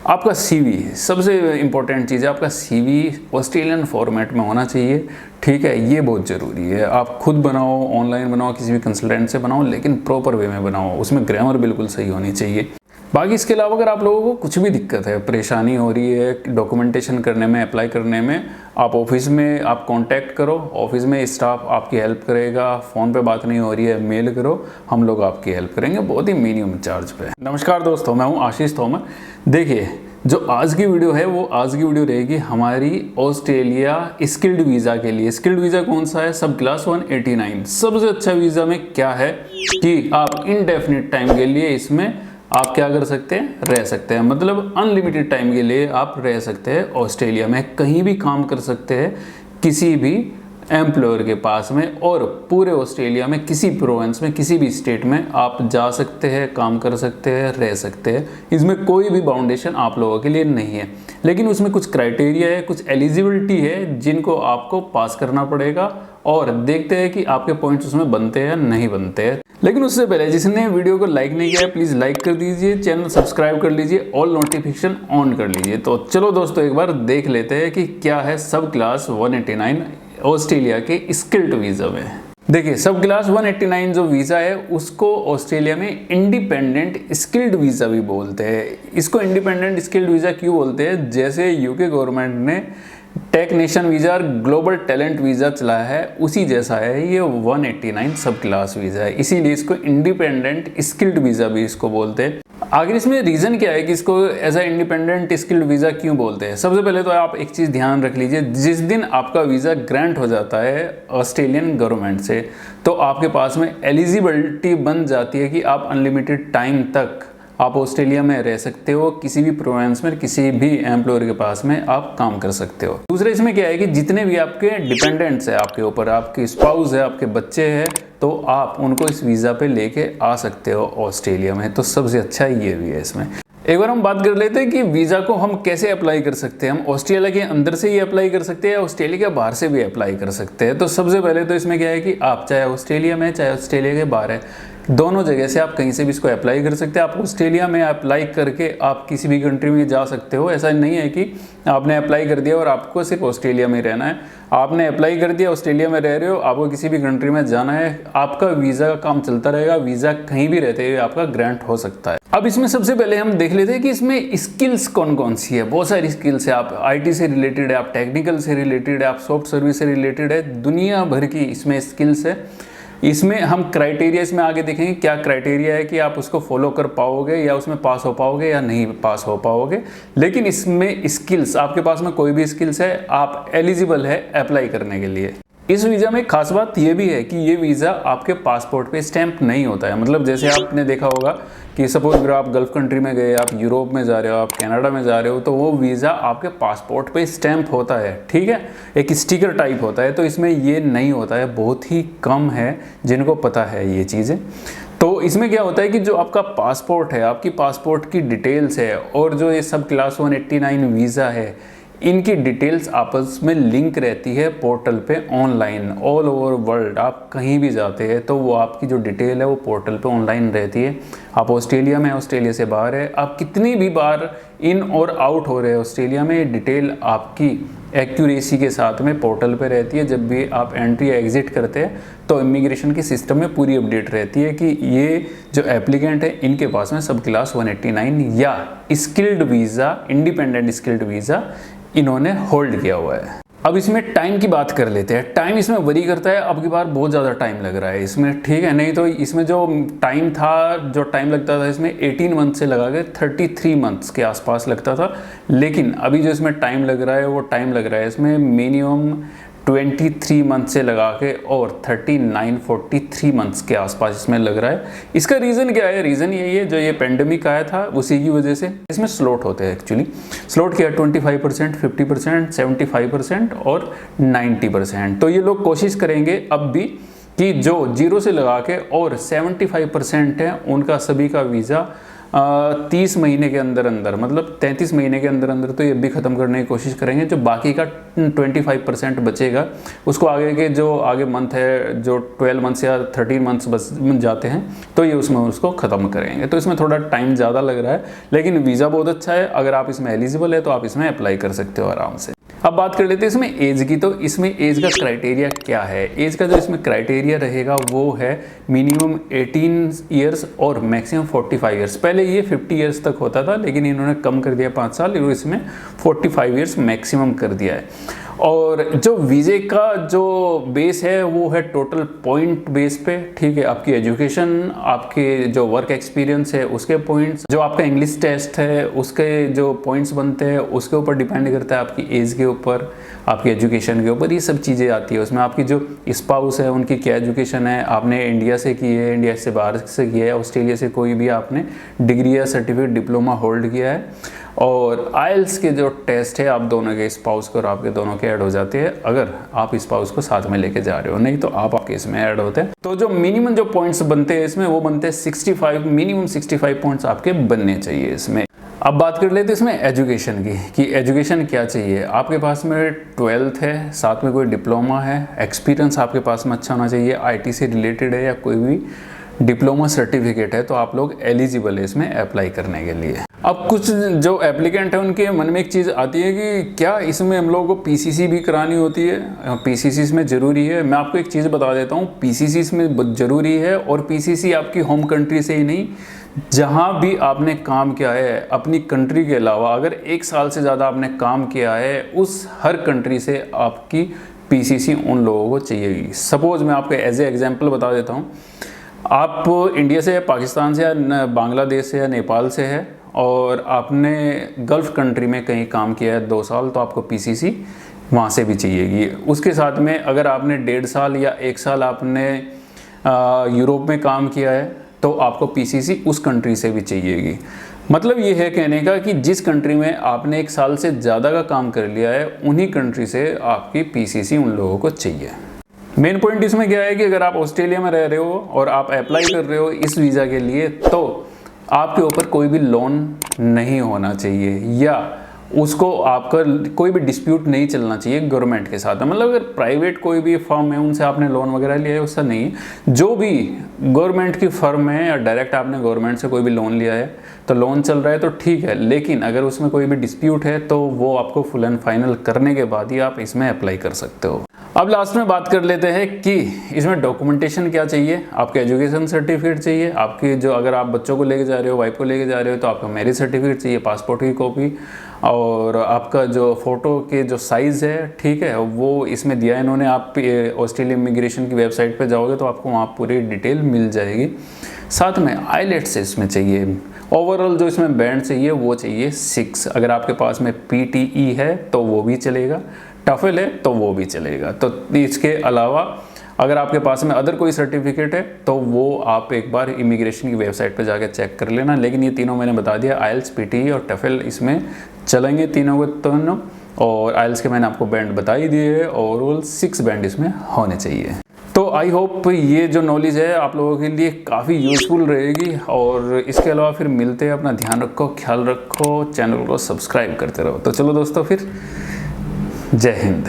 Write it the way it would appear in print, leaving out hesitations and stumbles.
आपका सीवी सबसे इम्पोर्टेंट चीज़ है। आपका सीवी ऑस्ट्रेलियन फॉर्मेट में होना चाहिए, ठीक है, ये बहुत ज़रूरी है। आप खुद बनाओ, ऑनलाइन बनाओ, किसी भी कंसल्टेंट से बनाओ, लेकिन प्रॉपर वे में बनाओ, उसमें ग्रामर बिल्कुल सही होनी चाहिए। बाकी इसके अलावा अगर आप लोगों को कुछ भी दिक्कत है, परेशानी हो रही है डॉक्यूमेंटेशन करने में, अप्लाई करने में, आप ऑफिस में आप कांटेक्ट करो, ऑफिस में स्टाफ आपकी हेल्प करेगा। फ़ोन पे बात नहीं हो रही है, मेल करो, हम लोग आपकी हेल्प करेंगे बहुत ही मिनिमम चार्ज पे। नमस्कार दोस्तों, मैं हूँ आशीष तोमर। देखिए, जो आज की वीडियो है वो आज की वीडियो रहेगी हमारी ऑस्ट्रेलिया स्किल्ड वीज़ा के लिए। स्किल्ड वीज़ा कौन सा है? सब क्लास 189। सबसे अच्छा वीज़ा में क्या है कि आप इनडेफिनिट टाइम के लिए इसमें आप क्या कर सकते हैं, रह सकते हैं। मतलब अनलिमिटेड टाइम के लिए आप रह सकते हैं ऑस्ट्रेलिया में, कहीं भी काम कर सकते हैं किसी भी एम्प्लॉयर के पास में, और पूरे ऑस्ट्रेलिया में किसी प्रोविंस में, किसी भी स्टेट में आप जा सकते हैं, काम कर सकते हैं, रह सकते हैं। इसमें कोई भी बाउंडेशन आप लोगों के लिए नहीं है, लेकिन उसमें कुछ क्राइटेरिया है, कुछ एलिजिबिलिटी है जिनको आपको पास करना पड़ेगा, और देखते हैं कि आपके पॉइंट्स उसमें बनते हैं या नहीं बनते हैं। लेकिन उससे पहले जिसने वीडियो को लाइक नहीं किया है प्लीज़ लाइक कर दीजिए, चैनल सब्सक्राइब कर लीजिए, ऑल नोटिफिकेशन ऑन कर लीजिए। तो चलो दोस्तों एक बार देख लेते हैं कि क्या है सब क्लास 189 ऑस्ट्रेलिया के स्किल्ड वीज़ा में। देखिए, सब क्लास 189 जो वीज़ा है उसको ऑस्ट्रेलिया में इंडिपेंडेंट स्किल्ड वीज़ा भी बोलते हैं। इसको इंडिपेंडेंट स्किल्ड वीज़ा क्यों बोलते हैं? जैसे यूके गवर्नमेंट ने टेक नेशन वीज़ा और ग्लोबल टैलेंट वीज़ा चलाया है, उसी जैसा है ये 189 सब क्लास वीज़ा है, इसीलिए इसको इंडिपेंडेंट स्किल्ड वीज़ा भी इसको बोलते हैं। आखिर इसमें रीज़न क्या है कि इसको as a independent skilled visa क्यों बोलते हैं? सबसे पहले तो आप एक चीज़ ध्यान रख लीजिए, जिस दिन आपका वीज़ा ग्रांट हो जाता है ऑस्ट्रेलियन गवर्नमेंट से, तो आपके पास में एलिजिबिलिटी बन जाती है कि आप अनलिमिटेड टाइम तक आप ऑस्ट्रेलिया में रह सकते हो, किसी भी प्रोविंस में, किसी भी एम्प्लॉयर के पास में आप काम कर सकते हो। दूसरा इसमें क्या है कि जितने भी आपके डिपेंडेंट्स हैं आपके ऊपर, आपके स्पाउस है, आपके बच्चे हैं, तो आप उनको इस वीज़ा पे लेके आ सकते हो ऑस्ट्रेलिया में। तो सबसे अच्छा ये भी है इसमें। एक बार हम बात कर लेते हैं कि वीज़ा को हम कैसे अप्लाई कर सकते हैं। हम ऑस्ट्रेलिया के अंदर से ही अप्लाई कर सकते हैं, ऑस्ट्रेलिया के बाहर से भी अप्लाई कर सकते हैं। तो सबसे पहले तो इसमें क्या है कि आप चाहे ऑस्ट्रेलिया में चाहे ऑस्ट्रेलिया के बाहर है, दोनों जगह से आप कहीं से भी इसको अप्लाई कर सकते हैं। आप ऑस्ट्रेलिया में अप्लाई करके आप किसी भी कंट्री में जा सकते हो। ऐसा नहीं है कि आपने अप्लाई कर दिया और आपको सिर्फ ऑस्ट्रेलिया में रहना है। आपने अप्लाई कर दिया, ऑस्ट्रेलिया में रह रहे हो, आपको किसी भी कंट्री में जाना है, आपका वीज़ा का काम चलता रहेगा। वीज़ा कहीं भी रहते हुए आपका ग्रांट हो सकता है। अब इसमें सबसे पहले हम देख लेते हैं कि इसमें स्किल्स कौन कौन सी है। बहुत सारी स्किल्स है। आप आईटी से रिलेटेड है, आप टेक्निकल से रिलेटेड है, आप सॉफ्ट सर्विस से रिलेटेड है, दुनिया भर की इसमें स्किल्स है। इसमें हम क्राइटेरिया इसमें आगे देखेंगे क्या क्राइटेरिया है कि आप उसको फॉलो कर पाओगे या उसमें पास हो पाओगे या नहीं पास हो पाओगे। लेकिन इसमें स्किल्स, आपके पास में कोई भी स्किल्स है, आप एलिजिबल है अप्लाई करने के लिए। इस वीज़ा में खास बात यह भी है कि ये वीज़ा आपके पासपोर्ट पे स्टैंप नहीं होता है। मतलब जैसे आपने देखा होगा कि सपोज अगर आप गल्फ कंट्री में गए, आप यूरोप में जा रहे हो, आप कनाडा में जा रहे हो, तो वो वीज़ा आपके पासपोर्ट पे स्टैंप होता है, ठीक है, एक स्टिकर टाइप होता है। तो इसमें ये नहीं होता है, बहुत ही कम है जिनको पता है ये चीज़ें। तो इसमें क्या होता है कि जो आपका पासपोर्ट है, आपकी पासपोर्ट की डिटेल्स है, और जो ये सब क्लास 189 वीज़ा है, इनकी डिटेल्स आपस में लिंक रहती है पोर्टल पे ऑनलाइन। ऑल ओवर वर्ल्ड आप कहीं भी जाते हैं तो वो आपकी जो डिटेल है वो पोर्टल पे ऑनलाइन रहती है। आप ऑस्ट्रेलिया में, ऑस्ट्रेलिया से बाहर है, आप कितनी भी बार इन और आउट हो रहे हैं ऑस्ट्रेलिया में, डिटेल आपकी एक्यूरेसी के साथ में पोर्टल पे रहती है। जब भी आप एंट्री या एग्जिट करते हैं तो इमिग्रेशन के सिस्टम में पूरी अपडेट रहती है कि ये जो एप्लीकेंट है इनके पास में सब क्लास 189 या skilled visa, independent skilled visa इन्होंने होल्ड किया हुआ है। अब इसमें टाइम की बात कर लेते हैं। टाइम इसमें वरी करता है, अब की बार बहुत ज़्यादा टाइम लग रहा है इसमें, ठीक है। नहीं तो इसमें जो टाइम था, जो टाइम लगता था इसमें 18 मंथ से लगा के 33 मंथ्स के आसपास लगता था। लेकिन अभी जो इसमें टाइम लग रहा है वो टाइम लग रहा है इसमें मिनिमम 23 मंथ से लगा के और 43 मंथ्स के आसपास इसमें लग रहा है। इसका रीज़न क्या है? रीज़न यही है, जो ये पेंडेमिक आया था उसी की वजह से इसमें स्लॉट होते हैं। एक्चुअली स्लॉट किया 25%, 50%, 75% और 90%। तो ये लोग कोशिश करेंगे अब भी कि जो 0 से लगा के और 75% है उनका सभी का वीज़ा 30 महीने के अंदर अंदर, मतलब 33 महीने के अंदर अंदर तो ये भी ख़त्म करने की कोशिश करेंगे। जो बाकी का 25% बचेगा उसको आगे के जो आगे मंथ है, जो 12 मंथ्स या 13 मंथ्स बच जाते हैं, तो ये उसमें उसको ख़त्म करेंगे। तो इसमें थोड़ा टाइम ज़्यादा लग रहा है, लेकिन वीज़ा बहुत अच्छा है। अगर आप इसमें एलिजिबल है तो आप इसमें अप्लाई कर सकते हो आराम से। अब बात कर लेते हैं इसमें एज की। तो इसमें एज का क्राइटेरिया क्या है? एज का जो इसमें क्राइटेरिया रहेगा वो है मिनिमम 18 ईयर्स और मैक्सिमम 45 ईयर्स। पहले ये 50 ईयर्स तक होता था, लेकिन इन्होंने कम कर दिया 5 साल, और इसमें 45 ईयर्स मैक्सिमम कर दिया है। और जो वीज़े का जो बेस है वो है टोटल पॉइंट बेस पे, ठीक है। आपकी एजुकेशन, आपके जो वर्क एक्सपीरियंस है उसके पॉइंट्स, जो आपका इंग्लिश टेस्ट है उसके जो पॉइंट्स बनते हैं उसके ऊपर डिपेंड करता है, आपकी एज के ऊपर, आपकी एजुकेशन के ऊपर, ये सब चीज़ें आती है उसमें। आपकी जो स्पाउस है उनकी क्या एजुकेशन है, आपने इंडिया से की है, इंडिया से बाहर से किया है, ऑस्ट्रेलिया से कोई भी आपने डिग्री या सर्टिफिकेट डिप्लोमा होल्ड किया है, और आइल्स के जो टेस्ट है आप दोनों के स्पाउस को और आपके दोनों के ऐड हो जाते हैं अगर आप स्पाउस को साथ में लेके जा रहे हो, नहीं तो आप आपके इसमें ऐड होते हैं। तो जो मिनिमम जो पॉइंट्स बनते हैं इसमें वो बनते हैं 65, मिनिमम 65 पॉइंट्स आपके बनने चाहिए इसमें। अब बात कर लेते हैं इसमें एजुकेशन की, कि एजुकेशन क्या चाहिए। आपके पास में 12th है, साथ में कोई डिप्लोमा है, एक्सपीरियंस आपके पास में अच्छा होना चाहिए, IT से रिलेटेड है या कोई भी डिप्लोमा सर्टिफिकेट है, तो आप लोग एलिजिबल है इसमें अप्लाई करने के लिए। अब कुछ जो एप्लीकेंट है उनके मन में एक चीज़ आती है कि क्या इसमें हम लोगों को PCC भी करानी होती है? PCC इसमें ज़रूरी है। मैं आपको एक चीज़ बता देता हूँ, PCC इसमें ज़रूरी है, और PCC आपकी होम कंट्री से ही नहीं, जहाँ भी आपने काम किया है अपनी कंट्री के अलावा, अगर 1 साल से ज़्यादा आपने काम किया है उस हर कंट्री से आपकी PCC उन लोगों को चाहिएगी। सपोज़ मैं आपको एज ए एग्जाम्पल बता देता हूँ, आप इंडिया से या पाकिस्तान से या बांग्लादेश से या नेपाल से है और आपने गल्फ़ कंट्री में कहीं काम किया है 2 साल, तो आपको PCC वहाँ से भी चाहिएगी। उसके साथ में अगर आपने 1.5 साल या 1 साल आपने यूरोप में काम किया है तो आपको PCC उस कंट्री से भी चाहिएगी। मतलब ये है कहने का कि जिस कंट्री में आपने 1 साल से ज़्यादा का काम कर लिया है उन्हीं कंट्री से आपकी PCC उन लोगों को चाहिए। मेन पॉइंट इसमें क्या है कि अगर आप ऑस्ट्रेलिया में रह रहे हो और आप अप्लाई कर रहे हो इस वीज़ा के लिए, तो आपके ऊपर कोई भी लोन नहीं होना चाहिए, या उसको आपका कोई भी डिस्प्यूट नहीं चलना चाहिए गवर्नमेंट के साथ। मतलब अगर प्राइवेट कोई भी फर्म है उनसे आपने लोन वगैरह लिया है उससे नहीं, जो भी गवर्नमेंट की फर्म है या डायरेक्ट आपने गवर्नमेंट से कोई भी लोन लिया है तो लोन चल रहा है तो ठीक है, लेकिन अगर उसमें कोई भी डिस्प्यूट है तो वो आपको फुल एंड फाइनल करने के बाद ही आप इसमें अप्लाई कर सकते हो। अब लास्ट में बात कर लेते हैं कि इसमें डॉक्यूमेंटेशन क्या चाहिए। आपके एजुकेशन सर्टिफिकेट चाहिए, आपकी जो अगर आप बच्चों को लेके जा रहे हो, वाइफ को लेके जा रहे हो तो आपका मैरिज सर्टिफिकेट चाहिए, पासपोर्ट की कॉपी, और आपका जो फ़ोटो के जो साइज़ है, ठीक है, वो इसमें दिया है इन्होंने। आप ऑस्ट्रेलिया इमिग्रेशन की वेबसाइट पे जाओगे तो आपको वहाँ पूरी डिटेल मिल जाएगी। साथ में आईलेट्स इसमें चाहिए। ओवरऑल जो इसमें बैंड चाहिए वो चाहिए 6। अगर आपके पास में PTE है तो वो भी चलेगा, टफल है तो वो भी चलेगा। तो इसके अलावा अगर आपके पास में अदर कोई सर्टिफिकेट है तो वो आप एक बार इमिग्रेशन की वेबसाइट पे जाकर चेक कर लेना। लेकिन ये तीनों मैंने बता दिया, आइल्स, PTE और टफल इसमें चलेंगे तीनों को तीनों। और आइल्स के मैंने आपको बैंड बता ही दिए है, ओवरऑल 6 बैंड इसमें होने चाहिए। तो आई होप ये जो नॉलेज है आप लोगों के लिए काफ़ी यूज़फुल रहेगी। और इसके अलावा फिर मिलते हैं, अपना ध्यान रखो, ख्याल रखो, चैनल को सब्सक्राइब करते रहो। तो चलो दोस्तों, फिर जय हिंद।